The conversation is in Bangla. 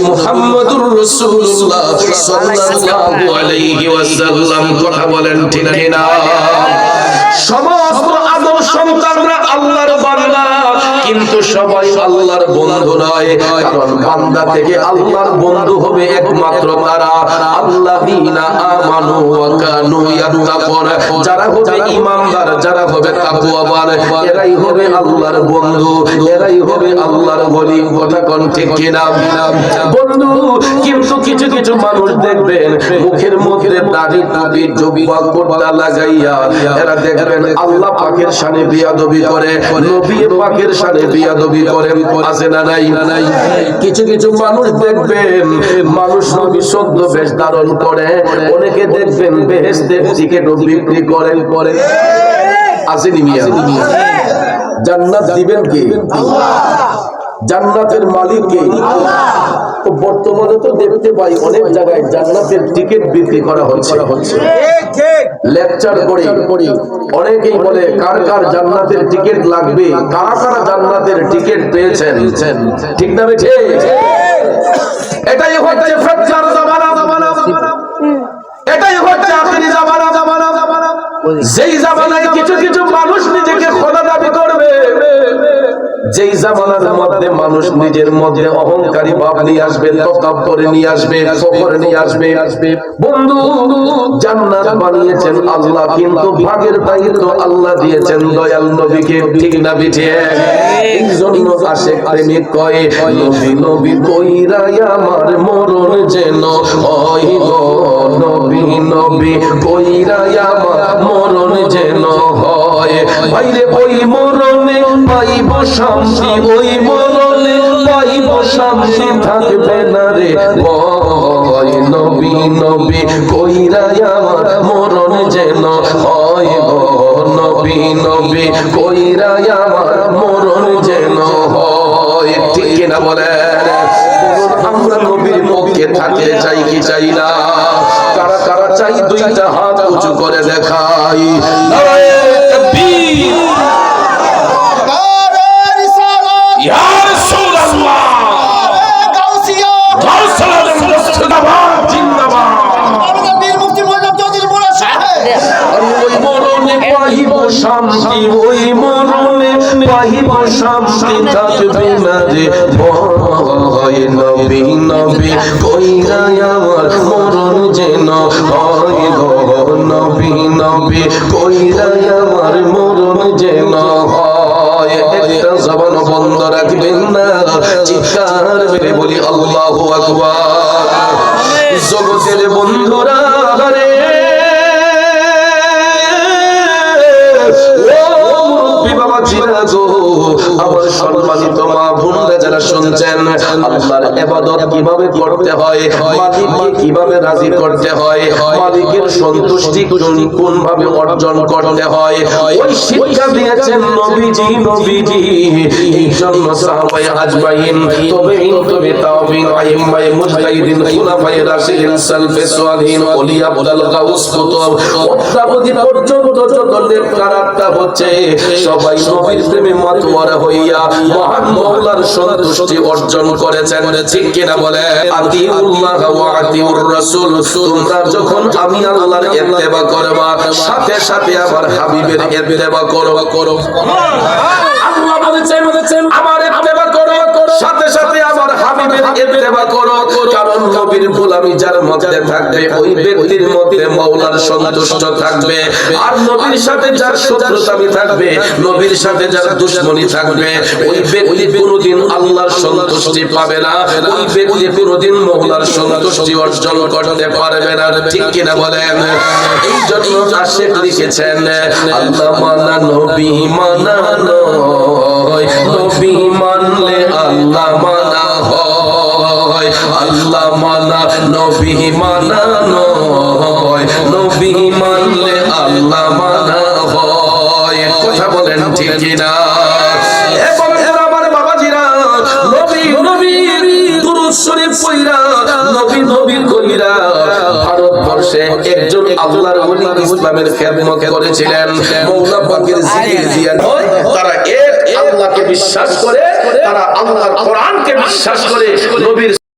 মুহাম্মদুর রাসূলুল্লাহ সাল্লাল্লাহু আলাইহি ওয়াসাল্লাম কথা বলেন ঠিক কিনা? সমস্ত আদম সন্তানরা আল্লাহর বান্দা, কিন্তু সবাই আল্লাহর বন্ধু নয়। কারণ বান্দা থেকে আল্লাহর বন্ধু হবে একমাত্র তারা আল্লাযীনা আমানু ওয়া কানু ইয়াত্তাকুন, যারা হবে ঈমানদার, যারা হবে তাকওয়াবান, এরাই হবে আল্লাহর বন্ধু, এরাই হবে আল্লাহর ওলি। কথা কোন ঠিক কিনা বন্ধু? কিন্তু কিছু কিছু মানুষ দেখবেন মুখের মধ্যে দাড়ি টুপি জুব্বা কোটা লাগাইয়া এরা দেখবেন আল্লাহ পাকের শানে বিয়াদবি করে, নবী পাকের শানে বিয়াদবি করে। আছে না নাই? কিছু কিছু মানুষ দেখবেন মানুষ নবী সদ্য বেশ ধারণ করে, অনেকে দেখবেন বেহেশতের টিকেটও বিক্রি করেন। আসেনি মিয়া? জান্নাত দিবেন কে? আল্লাহ। জান্নাতের মালিক কে? আল্লাহ। তো বর্তমানে তো দেখতে পাই অনেক জায়গায় জান্নাতের টিকিট বিক্রি করা হচ্ছে। লেকচার করি অনেকেই বলে কার কার জান্নাতের টিকিট লাগবে, কারা কারা জান্নাতের টিকিট পেয়েছেন। ঠিক না বেঠে? এটাই হচ্ছে ফিতনার জামানা, এটাই হচ্ছে আখিরি জামানা। যেই জামানায় কিছু কিছু মানুষ নিজেকে খোদা দাবি করবে, যেই জামানার মধ্যে মানুষ নিজের মধ্যে অহংকারী ভাব নিয়ে আসবে, তাকাব্বুর নিয়ে আসবে, ফখর নিয়ে আসবে। বন্ধু, জান্নাত বানিয়েছেন আল্লাহ, কিন্তু ভাগের দায়িত্ব আল্লাহ দিয়েছেন দয়াল নবীকে। ঠিক না বিঠিয়ে? এই জন্য আশিক প্রেমিক কয় নবী নবী কইরা আমার মরণ যেন হয় গো, নবী নবী কইরা আমার মরণ যেন হয়। বাইরে ওই মরণে পাইব শান্তি, ওই মরণে পাইব শান্তি, থাকবে না রে ভয়। নবী নবী কইরা আমার মরণ যেন হয় গো, নবী নবী কইরা আমার মরণ যেন হয়। ঠিক কিনা বলেন? আমরা নবীর পক্ষে থাকতে চাই কি চাই না? কারা কারা চাই দুইটা হাত উঁচু করে দেখাই। নারায়ে তাকবীর, ইয়া রাসূলুল্লাহ, গাউসিয়া, গাউসুল জিন্দাবাদ, জিন্দাবাদ। নবীর মুফতি মুহাম্মদ চৌধুরী মুরা সাহেব। ওই মরণে পাইব শান্তি, ওই মরণে পাইব শান্তি, থাকবে না রে ভয়। নবী নবী কইরা আমার মরণ যেন হয় গো, নবী নবী কইরা আমার মরণ যেন হয়। একটা জবান বন্ধ রাখবেন না, চিৎকার মেরে বলি আল্লাহু আকবার। জগতের বন্ধুরা রে, আমার সম্মানিত মা বোনরা যারা শুনছেন, আল্লাহর ইবাদত কিভাবে করতে হয়, মালিককে কিভাবে রাজি করতে হয়, মালিকের সন্তুষ্টি কোন ভাবে অর্জন করতে হয়, ওই শিক্ষা দিয়েছেন নবীজি। এই জন্য সাহাবায়ে আজমাইন, তবে তাওবিন, আইম্মায়ে মুজতাহিদিন, খুলাফায়ে রাশিদিন, সালফে সালিহিন, ওলিয়া আব্দুল গাউস কুতুব অদ্যাবধি পর্যন্ত যত নেককারটা হচ্ছে সবাই নবীর প্রেমে মাতোয়ারা হইয়া মহান মাওলার সন্তুষ্টি অর্জন করেছেন। ঠিক কিনা বলে? আতিউল্লাহ ওয়া আতিউর রাসূল, তোমরা যখন আমি আল্লাহর ইত্তেবা করবা, সাথে সাথে আমার হাবিবের ইত্তেবা করো। আল্লাহ বলেছেন আমার ইত্তেবা করো, সাথে সাথে আমার হাবিবের ইত্তেবা করো। কারণ নবীর গোলামি যার মধ্যে থাকবে ওই ব্যক্তির মধ্যে মাওলার সন্তুষ্ট থাকবে, আর নবীর সাথে যার শত্রুতামি থাকবে, নবীর সাথে যার দুশমনি থাকবে, ওই ব্যক্তি কোনদিন আল্লাহর সন্তুষ্টি পাবে না, ওই ব্যক্তি কোনদিন মাওলার সন্তুষ্টি অর্জন করতে পারবে না। ঠিক কিনা বলেন? এই জন্য আশিক লিখেছেন আল্লাহ মানা নবী মানা নয়, নবী মানলে আল্লাহ মানা হয়, আল্লাহ মানা নবী মানা নয়, নবী মানলে আল্লাহ মানা হয়। কথা বলেন ঠিক কিনা? এবং আমার বাবাজিরা, নবী নবী দুরূদ শরীফ পড়া, নবী নবী কইরা ভারতবর্ষে একজন আল্লাহর ওলি ইসলামের খেদমত করেছিলেন। মওলা পাকের জিকির দিয়া তারা এক আল্লাহকে বিশ্বাস করে, তারা আল্লাহর কোরআনকে বিশ্বাস করে, নবীর